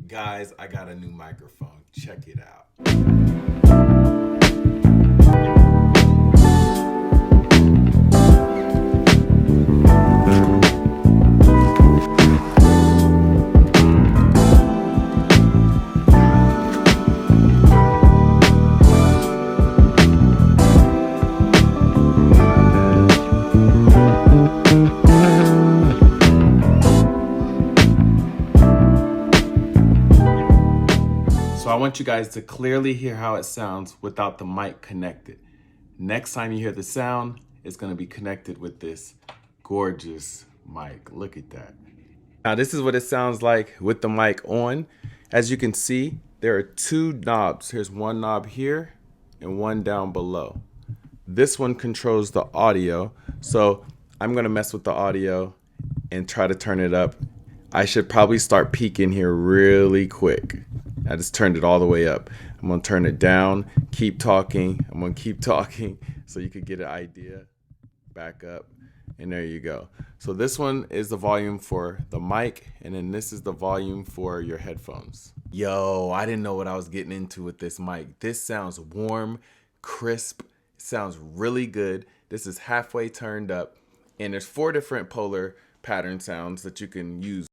Guys, I got a new microphone. Check it out. So I want you guys to clearly hear how it sounds without the mic connected. Next time you hear the sound, it's gonna be connected with this gorgeous mic. Look at that. Now this is what it sounds like with the mic on. As you can see, there are two knobs. Here's one knob here and one down below. This one controls the audio. So I'm gonna mess with the audio and try to turn it up. I should probably start peaking here really quick. I just turned it all the way up. I'm gonna turn it down, keep talking. I'm gonna keep talking so you could get an idea. Back up, and there you go. So this one is the volume for the mic, and then this is the volume for your headphones. Yo, I didn't know what I was getting into with this mic. This sounds warm, crisp, it sounds really good. This is halfway turned up, and there's 4 different polar pattern sounds that you can use.